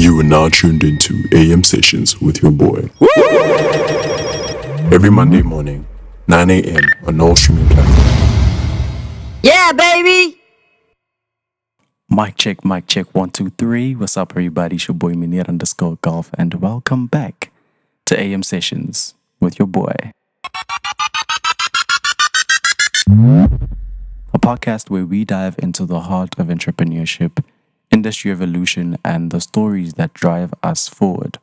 You are now tuned into AM Sessions with your boy. Every Monday morning, 9 a.m. on all streaming platforms. Yeah, baby! Mic check, 1, 2, 3. What's up, everybody? It's your boy Minir_Golf, and welcome back to AM Sessions with your boy. A podcast where we dive into the heart of entrepreneurship, industry evolution, and the stories that drive us forward.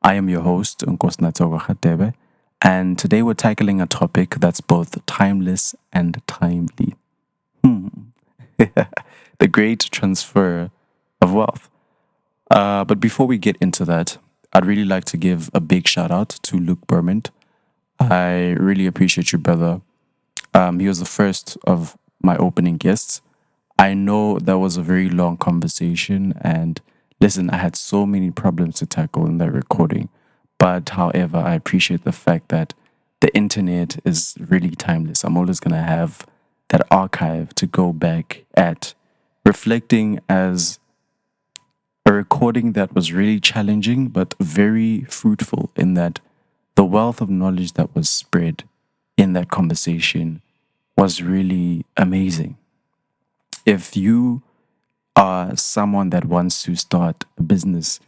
I am your host, Nkosinato, and today we're tackling a topic that's both timeless and timely. The great transfer of wealth. But before we get into that, I'd really like to give a big shout out to Luke Bermond. I really appreciate you, brother. He was the first of my opening guests. I know that was a very long conversation, and listen, I had so many problems to tackle in that recording. But however, I appreciate the fact that the internet is really timeless. I'm always going to have that archive to go back at, reflecting as a recording that was really challenging but very fruitful, in that the wealth of knowledge that was spread in that conversation was really amazing. If you are someone that wants to start a business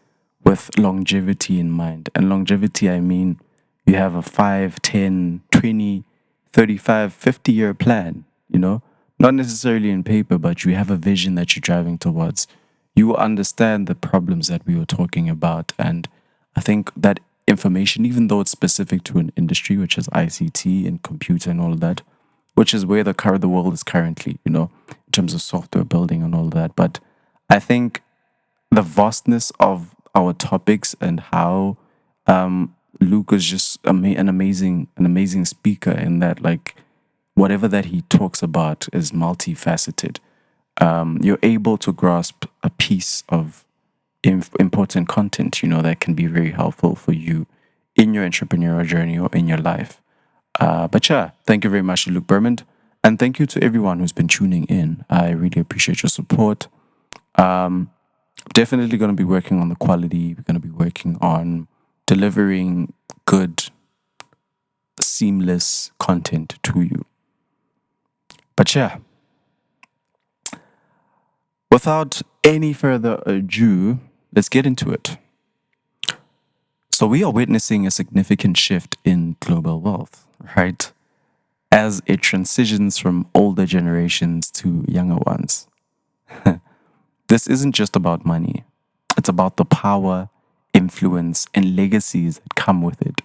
with longevity in mind, and longevity, I mean you have a 5, 10, 20, 35, 50-year plan, not necessarily in paper, but you have a vision that you're driving towards. You will understand the problems that we were talking about. And I think that information, even though it's specific to an industry, which is ICT and computer and all of that, which is where the world is currently, in terms of software building and all of that. But I think the vastness of our topics and how Luke is just an amazing speaker, in that, like, whatever that he talks about is multifaceted. You're able to grasp a piece of important content, that can be very helpful for you in your entrepreneurial journey or in your life. But yeah, thank you very much to Luke Bermond, and thank you to everyone who's been tuning in. I really appreciate your support. Definitely going to be working on the quality. We're going to be working on delivering good, seamless content to you. But yeah, without any further ado, let's get into it. So we are witnessing a significant shift in global wealth, right? As it transitions from older generations to younger ones. This isn't just about money. It's about the power, influence, and legacies that come with it.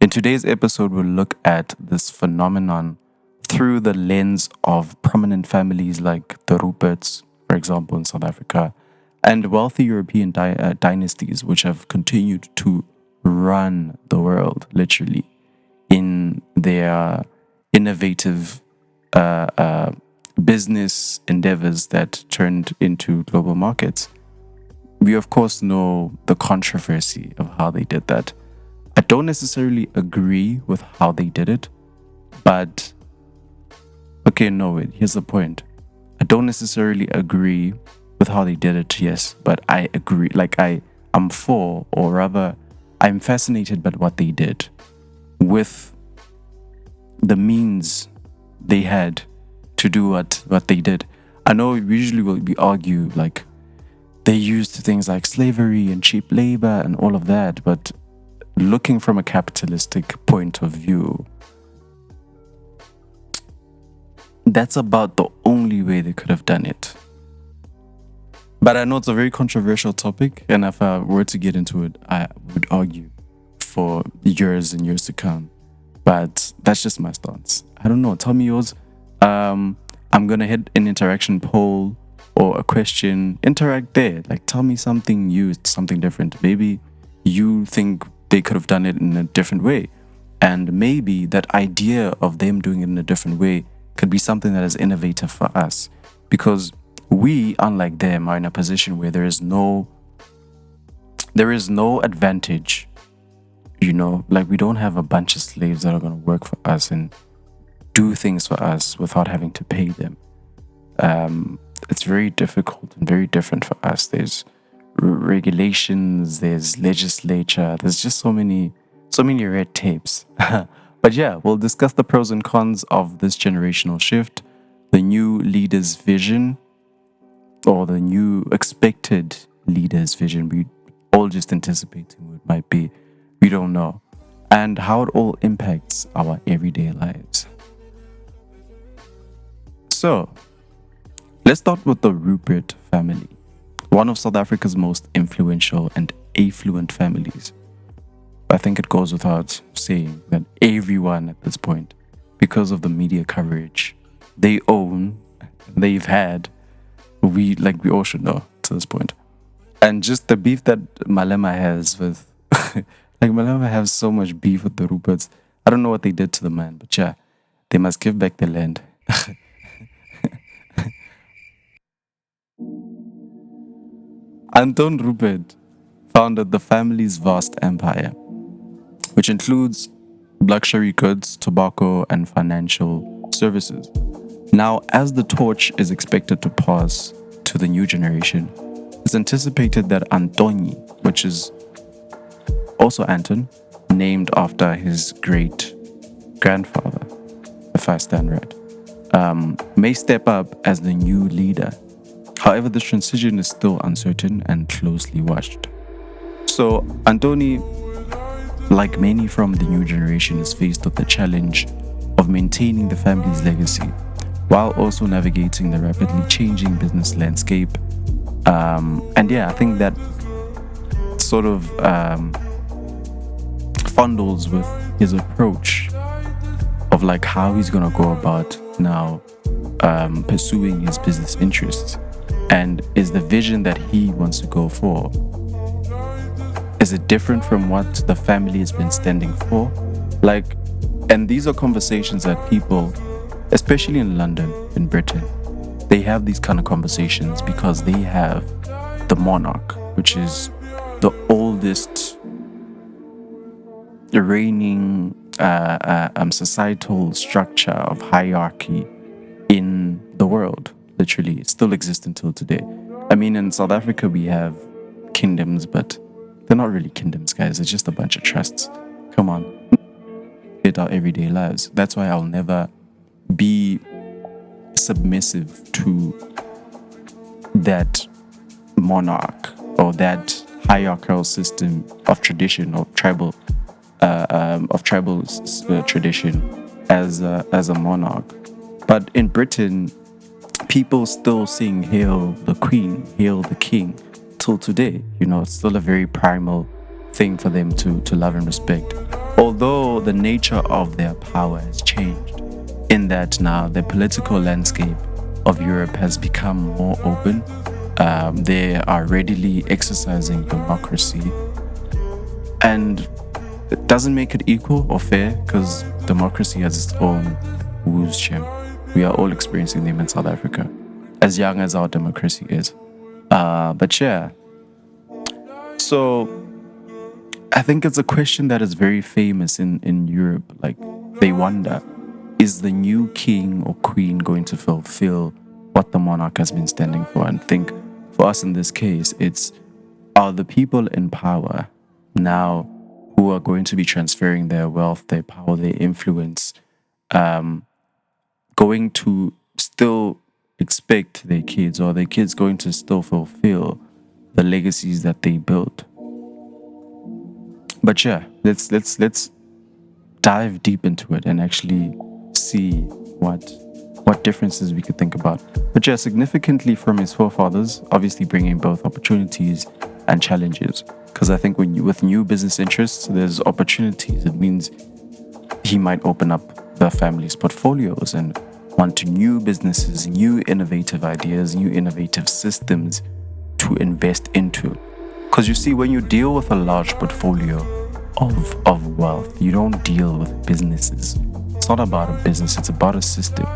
In today's episode, we'll look at this phenomenon through the lens of prominent families like the Ruperts, for example, in South Africa, and wealthy European dynasties, which have continued to run the world, literally, in their innovative business endeavors that turned into global markets. We, of course, know the controversy of how they did that. I don't necessarily agree with how they did it, but here's the point. I don't necessarily agree with how they did it, yes, but I agree. I'm for, or rather, I'm fascinated by what they did with the means they had to do what they did. I know usually we argue, like, they used things like slavery and cheap labor and all of that, but looking from a capitalistic point of view, that's about the only way they could have done it. But I know it's a very controversial topic, and if I were to get into it, I would argue for years and years to come. But that's just my stance. I don't know. Tell me yours. I'm going to hit an interaction poll or a question. Interact there. Like, tell me something new, something different. Maybe you think they could have done it in a different way. And maybe that idea of them doing it in a different way could be something that is innovative for us. Because we, unlike them, are in a position where there is no advantage. Like, we don't have a bunch of slaves that are going to work for us and do things for us without having to pay them. It's very difficult and very different for us. There's regulations, there's legislature, there's just so many red tapes. But yeah, we'll discuss the pros and cons of this generational shift, the new leader's vision, or the new expected leader's vision. We all just anticipating what it might be. We don't know. And how it all impacts our everyday lives. So, let's start with the Rupert family, one of South Africa's most influential and affluent families. I think it goes without saying that everyone at this point, because of the media coverage they own, they've had, we all should know to this point. And just the beef that Malema has with, Malema has so much beef with the Ruperts. I don't know what they did to the man, but yeah, they must give back the land. Anton Rupert founded the family's vast empire, which includes luxury goods, tobacco, and financial services. Now, as the torch is expected to pass to the new generation, it's anticipated that Antonji, which is also Anton, named after his great grandfather, if I stand right, may step up as the new leader. However, this transition is still uncertain and closely watched. So, Antonji, like many from the new generation, is faced with the challenge of maintaining the family's legacy while also navigating the rapidly changing business landscape. And yeah, I think that sort of fondles with his approach of like how he's gonna go about now pursuing his business interests, and is the vision that he wants to go for, is it different from what the family has been standing for? And these are conversations that people, especially in London, in Britain, they have these kind of conversations because they have the monarch, which is the oldest reigning societal structure of hierarchy in the world. Literally, it still exists until today. I mean, in South Africa, we have kingdoms, but they're not really kingdoms, guys. It's just a bunch of trusts. Come on. It our everyday lives. That's why I'll never be submissive to that monarch or that hierarchical system of tradition or tribal tradition as a monarch. But in Britain, people still sing "Hail the Queen, Hail the King" till today. It's still a very primal thing for them to love and respect. Although the nature of their power has changed, in that now the political landscape of Europe has become more open. They are readily exercising democracy, and it doesn't make it equal or fair because democracy has its own woes, Shem. We are all experiencing them in South Africa, as young as our democracy is. But yeah, so I think it's a question that is very famous in Europe. Like, they wonder, is the new king or queen going to fulfill what the monarch has been standing for? And think, for us in this case, are the people in power now who are going to be transferring their wealth, their power, their influence, going to still expect their kids, or their kids going to still fulfill the legacies that they built? But yeah, let's dive deep into it and actually see what differences we could think about. But yeah, significantly from his forefathers, obviously bringing both opportunities and challenges. Because I think with new business interests, there's opportunities. It means he might open up the family's portfolios and want new businesses, new innovative ideas, new innovative systems to invest into. Because you see, when you deal with a large portfolio of wealth, you don't deal with businesses. It's not about a business, it's about a system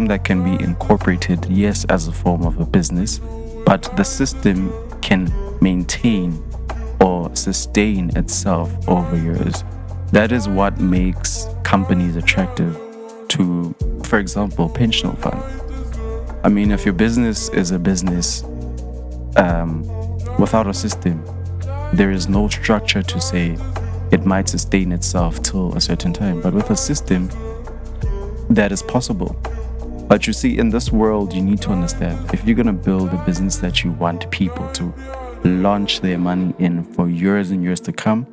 that can be incorporated, yes, as a form of a business, but the system can maintain or sustain itself over years. That is what makes companies attractive to, for example, pension funds. I mean, if your business is a business Without a system, there is no structure to say it might sustain itself till a certain time. But with a system, that is possible. But you see, in this world, you need to understand if you're going to build a business that you want people to launch their money in for years and years to come,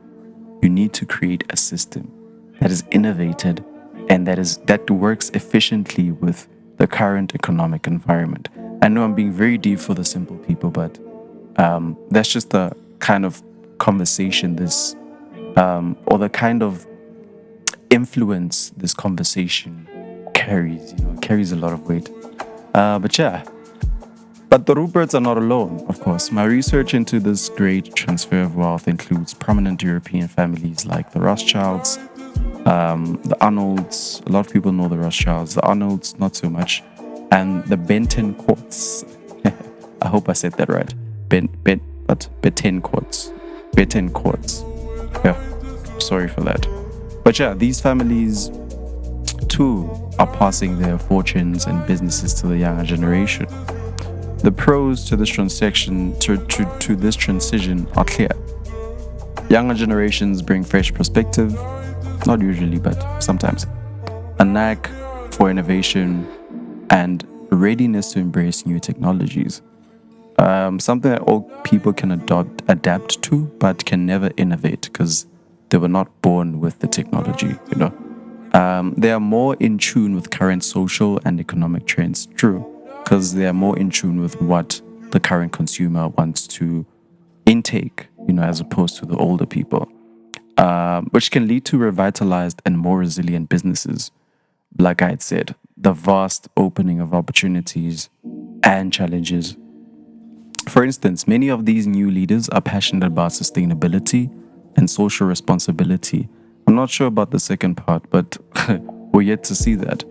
you need to create a system that is innovated and that works efficiently with the current economic environment. I know I'm being very deep for the simple people, but that's just the kind of conversation or the kind of influence this conversation carries. It carries a lot of weight. But yeah. But the Ruperts are not alone, of course. My research into this great transfer of wealth includes prominent European families like the Rothschilds, the Arnolds. A lot of people know the Rothschilds. The Arnolds, not so much. And the Benton Courts. I hope I said that right. Benton Courts. Benton Courts. Yeah, sorry for that. But yeah, these families too are passing their fortunes and businesses to the younger generation. The pros to this transaction, to this transition are clear. Younger generations bring fresh perspective, not usually, but sometimes. A knack for innovation and readiness to embrace new technologies. Something that all people can adapt to, but can never innovate because they were not born with the technology, They are more in tune with current social and economic trends, true, because they are more in tune with what the current consumer wants to intake, as opposed to the older people, which can lead to revitalized and more resilient businesses. Like I had said, the vast opening of opportunities and challenges. For instance, many of these new leaders are passionate about sustainability and social responsibility. I'm not sure about the second part, but we're yet to see that.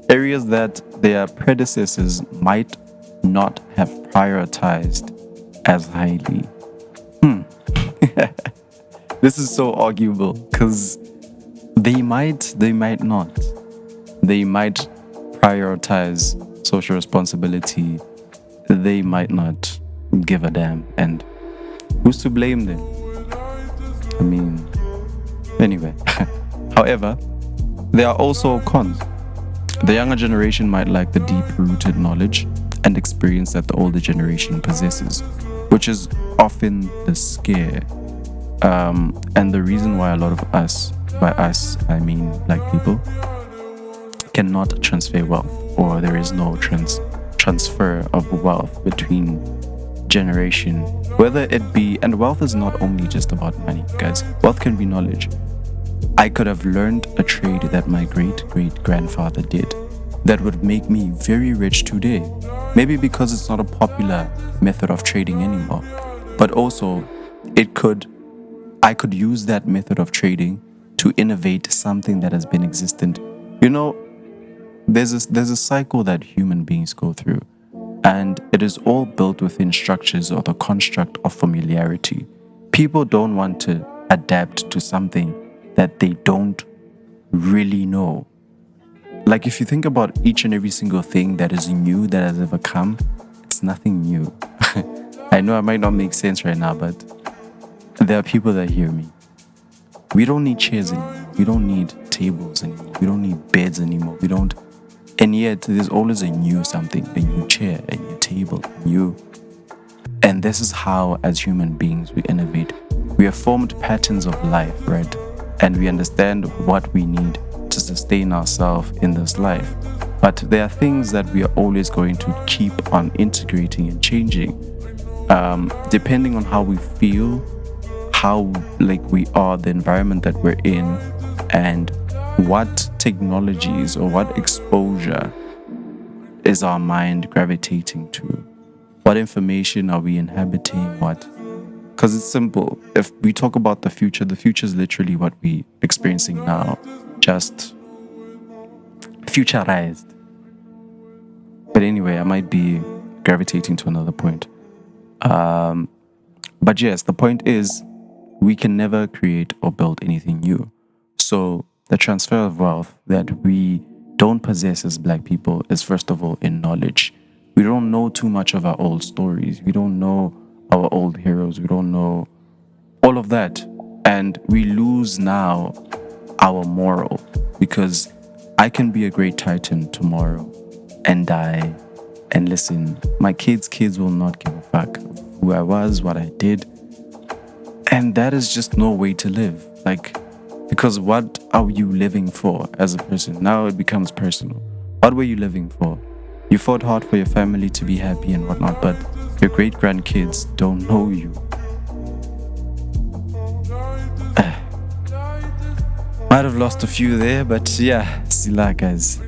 Areas that their predecessors might not have prioritized as highly. This is so arguable because they might not. They might prioritize social responsibility. They might not give a damn. And who's to blame them? I mean, anyway. However, there are also cons. The younger generation might lack the deep-rooted knowledge and experience that the older generation possesses, which is often the scare. And the reason why a lot of us, by us, I mean black people, cannot transfer wealth, or there is no transfer of wealth between generation, whether it be, and wealth is not only just about money, guys. Wealth can be knowledge. I could have learned a trade that my great-great-grandfather did that would make me very rich today. Maybe because it's not a popular method of trading anymore, but also I could use that method of trading to innovate something that has been existent. There's a cycle that human beings go through, and it is all built within structures or the construct of familiarity. People don't want to adapt to something that they don't really know. Like if you think about each and every single thing that is new that has ever come, it's nothing new. I know I might not make sense right now, but there are people that hear me. We don't need chairs anymore. We don't need tables anymore. We don't need beds anymore. And yet there's always a new something, a new chair, a new table, And this is how, as human beings, we innovate. We have formed patterns of life, right? And we understand what we need to sustain ourselves in this life. But there are things that we are always going to keep on integrating and changing, depending on how we feel, how we are, the environment that we're in, and what technologies or what exposure is our mind gravitating to? What information are we inhabiting? Because it's simple. If we talk about the future is literally what we're experiencing now, just futurized. But anyway, I might be gravitating to another point. But yes, the point is we can never create or build anything new. So the transfer of wealth that we don't possess as black people is first of all in knowledge. We don't know too much of our old stories. We don't know our old heroes. We don't know all of that. And we lose now our moral, because I can be a great titan tomorrow and die. And listen, my kids will not give a fuck who I was, what I did. And that is just no way to live. Like, because what are you living for as a person? Now it becomes personal. What were you living for? You fought hard for your family to be happy and whatnot, but your great grandkids don't know you. Might have lost a few there, but yeah, sila guys.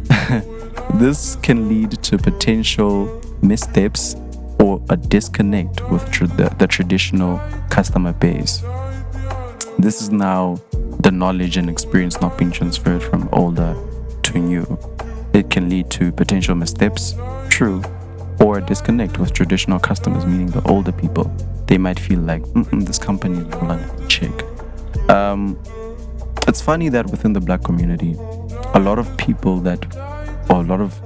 This can lead to potential missteps or a disconnect with the traditional customer base. This is now the knowledge and experience not being transferred from older to new. It can lead to potential missteps, true, or a disconnect with traditional customers, meaning the older people. They might feel like, this company is no longer a chick. It's funny that within the black community, a lot of people a lot of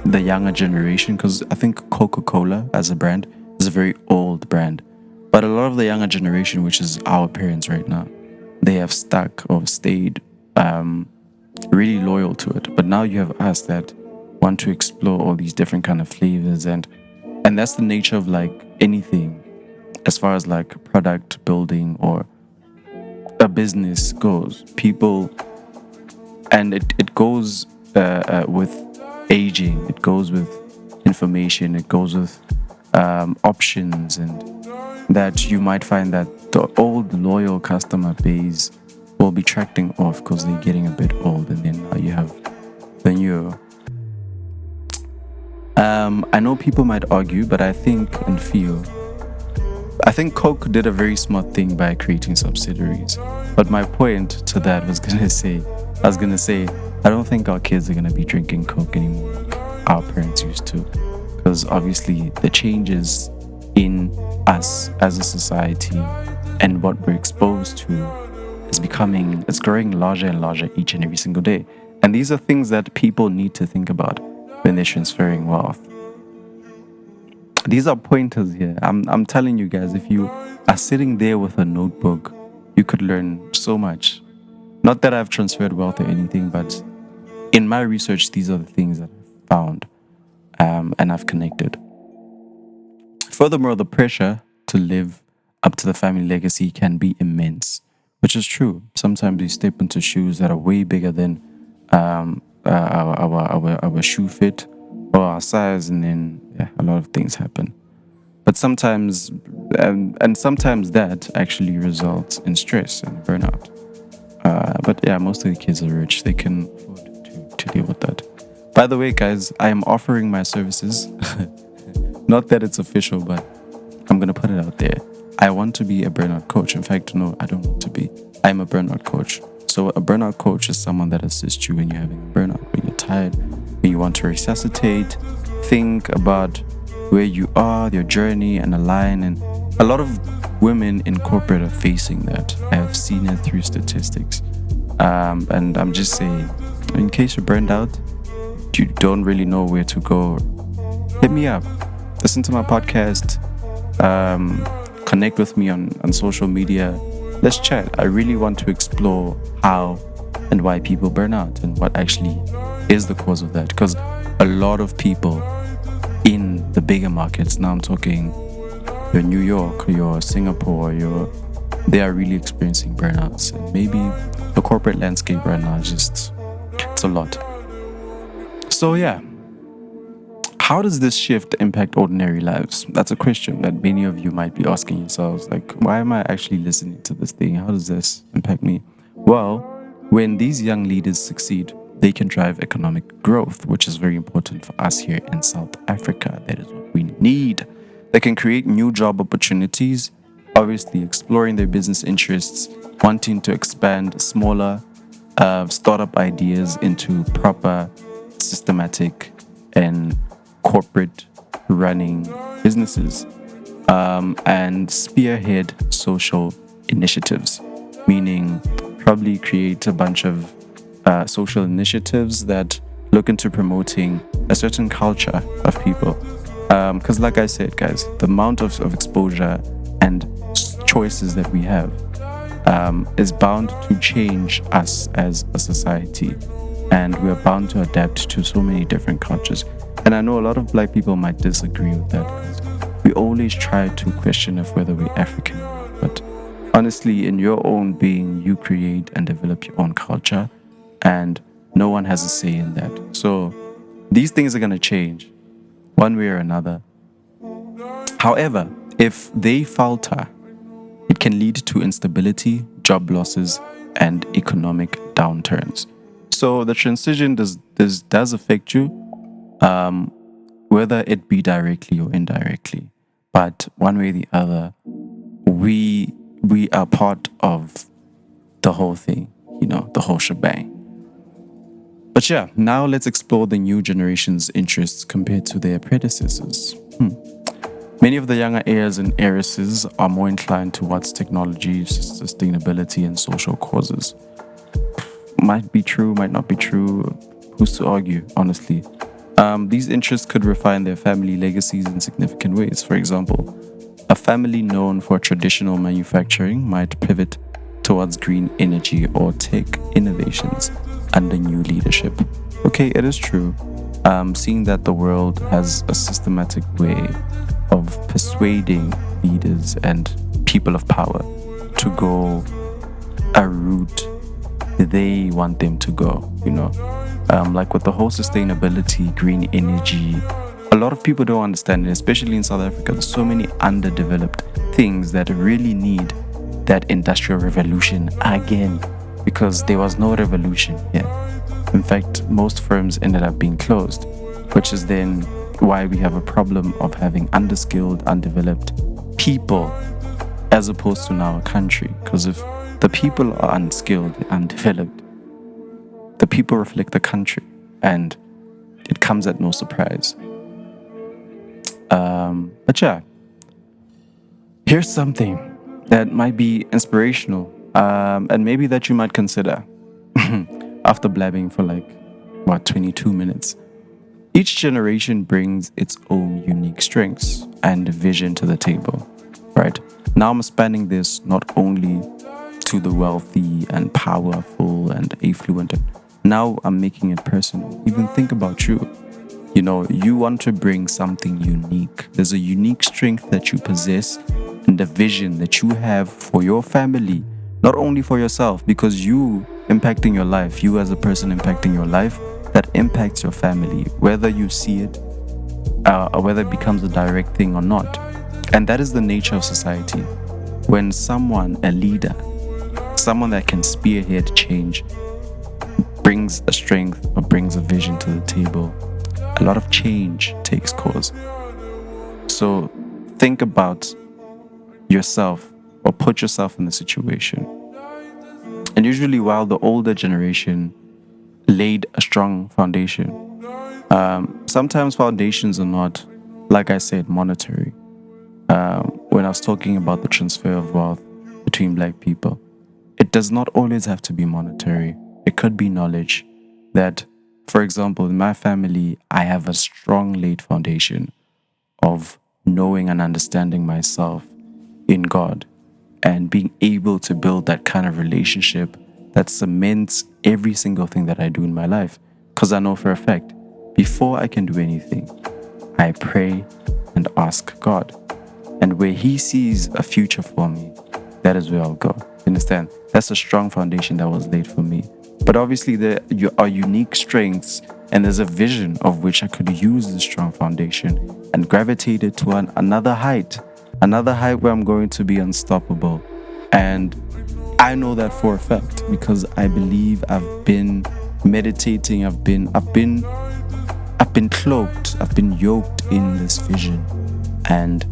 the younger generation, because I think Coca-Cola as a brand is a very old brand, but a lot of the younger generation, which is our parents right now, they have stuck or stayed really loyal to it. But now you have us that want to explore all these different kind of flavors, and that's the nature of like anything as far as like product building or a business goes. People, and it goes with aging, it goes with information, it goes with options, and that you might find that the old loyal customer base will be tracking off because they're getting a bit old, and then now you have the new. I know people might argue, but I think Coke did a very smart thing by creating subsidiaries. But my point to that was gonna say, I don't think our kids are gonna be drinking Coke anymore like our parents used to, because obviously the changes in us as a society and what we're exposed to it's growing larger and larger each and every single day. And these are things that people need to think about when they're transferring wealth. These are pointers here. I'm telling you guys, if you are sitting there with a notebook, you could learn so much. Not that I've transferred wealth or anything, but in my research, these are the things that I've found and I've connected. Furthermore, the pressure to live up to the family legacy can be immense, which is true. Sometimes we step into shoes that are way bigger than our shoe fit or our size, and then a lot of things happen. But sometimes, and sometimes that actually results in stress and burnout. But yeah, most of the kids are rich; they can afford to deal with that. By the way, guys, I am offering my services. Not that it's official, but I'm gonna put it out there. I want to be a burnout coach. In fact, no, I don't want to be. I'm a burnout coach. So a burnout coach is someone that assists you when you're having a burnout, when you're tired, when you want to resuscitate, think about where you are, your journey, and align. And a lot of women in corporate are facing that. I have seen it through statistics. And I'm just saying, in case you're burned out, you don't really know where to go, hit me up. Listen to my podcast. Connect with me on social media. Let's chat. I really want to explore how and why people burn out and what actually is the cause of that. Because a lot of people in the bigger markets, now I'm talking your New York, your Singapore, they are really experiencing burnouts. And maybe the corporate landscape right now it's a lot. So yeah. How does this shift impact ordinary lives? That's a question that many of you might be asking yourselves. Like, why am I actually listening to this thing? How does this impact me? Well, when these young leaders succeed, they can drive economic growth, which is very important for us here in South Africa. That is what we need. They can create new job opportunities, obviously exploring their business interests, wanting to expand smaller startup ideas into proper, systematic, and corporate running businesses, and spearhead social initiatives, meaning probably create a bunch of social initiatives that look into promoting a certain culture of people. Because, like I said, guys, the amount of exposure and choices that we have is bound to change us as a society, and we're bound to adapt to so many different cultures. And I know a lot of black people might disagree with that, because we always try to question if whether we're African or not. But honestly, in your own being, you create and develop your own culture, and no one has a say in that. So these things are going to change one way or another. However, if they falter, it can lead to instability, job losses, and economic downturns. So the transition does affect you, whether it be directly or indirectly. But one way or the other, we are part of the whole thing, the whole shebang. But yeah, now let's explore the new generation's interests compared to their predecessors. Many of the younger heirs and heiresses are more inclined towards technology, sustainability, and social causes. Might be true, might not be true. Who's to argue, honestly? These interests could refine their family legacies in significant ways. For example, a family known for traditional manufacturing might pivot towards green energy or tech innovations under new leadership. Okay, it is true. Seeing that the world has a systematic way of persuading leaders and people of power to go a route they want them to go, like with the whole sustainability, green energy. A lot of people don't understand it, especially in South Africa. There's so many underdeveloped things that really need that industrial revolution again, because there was no revolution here. In fact, most firms ended up being closed, which is then why we have a problem of having underskilled, undeveloped people as opposed to now a country. Because if the people are unskilled, undeveloped, the people reflect the country, and it comes at no surprise. But yeah, here's something that might be inspirational, and maybe that you might consider after blabbing for 22 minutes. Each generation brings its own unique strengths and vision to the table, right? Now I'm spanning this not only to the wealthy and powerful and affluent. Now I'm making it personal. Even think about you. You want to bring something unique. There's a unique strength that you possess and a vision that you have for your family, not only for yourself, because you impacting your life, you as a person impacting your life, that impacts your family, whether you see it or whether it becomes a direct thing or not. And that is the nature of society. When someone, a leader, someone that can spearhead change, brings a strength or brings a vision to the table, a lot of change takes course. So think about yourself or put yourself in the situation. And usually while the older generation laid a strong foundation, sometimes foundations are not, like I said, monetary. When I was talking about the transfer of wealth between black people, it does not always have to be monetary. It could be knowledge. That, for example, in my family, I have a strong laid foundation of knowing and understanding myself in God and being able to build that kind of relationship that cements every single thing that I do in my life. Because I know for a fact, before I can do anything, I pray and ask God. And where He sees a future for me, that is where I'll go. You understand? That's a strong foundation that was laid for me. But obviously there are unique strengths, and there's a vision of which I could use this strong foundation and gravitate it to another height where I'm going to be unstoppable. And I know that for a fact because I believe I've been meditating, I've been cloaked, I've been yoked in this vision, and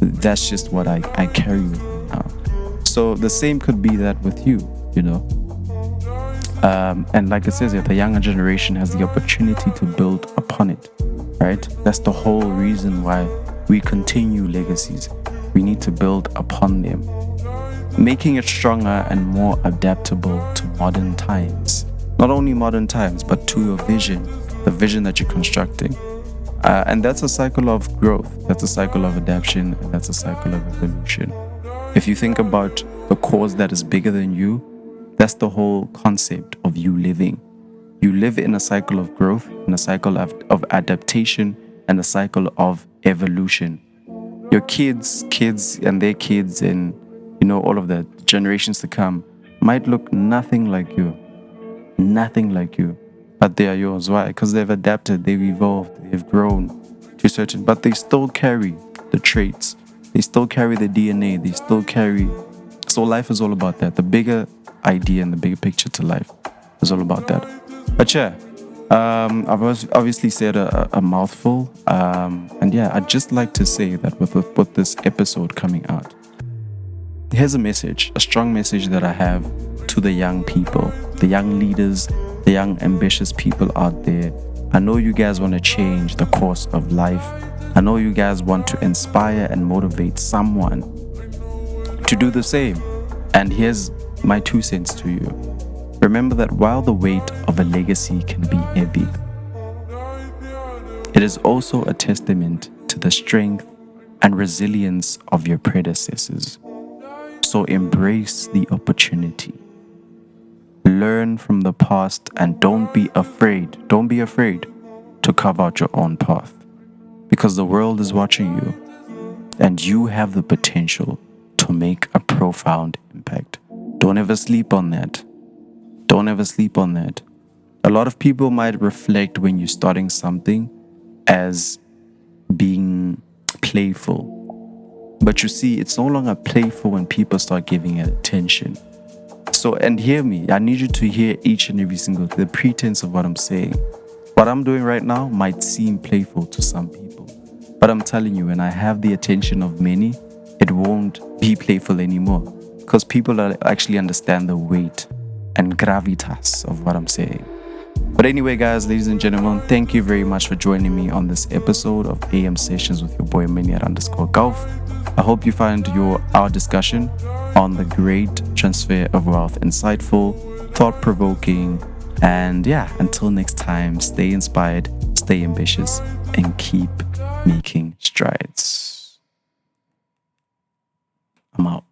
that's just what I carry with me now. So the same could be that with you, and like it says here, the younger generation has the opportunity to build upon it, right? That's the whole reason why we continue legacies. We need to build upon them, making it stronger and more adaptable to modern times. Not only modern times, but to your vision, the vision that you're constructing. And that's a cycle of growth, that's a cycle of adaptation, and that's a cycle of evolution. If you think about the cause that is bigger than you, that's the whole concept of you living. You live in a cycle of growth, in a cycle of adaptation, and a cycle of evolution. Your kids and their kids, and all of the generations to come might look nothing like you. Nothing like you. But they are yours. Why? Because they've adapted, they've evolved, they've grown to certain, but they still carry the traits. They still carry the DNA. They still carry. So life is all about that. The bigger idea and the bigger picture to life is all about that. But yeah, I've obviously said a mouthful. And yeah, I'd just like to say that with this episode coming out, here's a message, a strong message that I have to the young people, the young leaders, the young ambitious people out there. I know you guys want to change the course of life. I know you guys want to inspire and motivate someone to do the same. And here's my 2 cents to you. Remember that while the weight of a legacy can be heavy, it is also a testament to the strength and resilience of your predecessors. So embrace the opportunity. Learn from the past and don't be afraid to carve out your own path, because the world is watching you and you have the potential to make a profound impact. Don't ever sleep on that. Don't ever sleep on that. A lot of people might reflect when you're starting something as being playful. But you see, it's no longer playful when people start giving it attention. So, and hear me, I need you to hear each and every single thing, the pretense of what I'm saying. What I'm doing right now might seem playful to some people, but I'm telling you, when I have the attention of many, it won't be playful anymore, because people actually understand the weight and gravitas of what I'm saying. But anyway, guys, ladies and gentlemen, thank you very much for joining me on this episode of AM Sessions with your boy Miniat_Golf. I hope you find our discussion on the great transfer of wealth insightful, thought-provoking, and yeah, until next time, stay inspired, stay ambitious, and keep making strides. I'm out.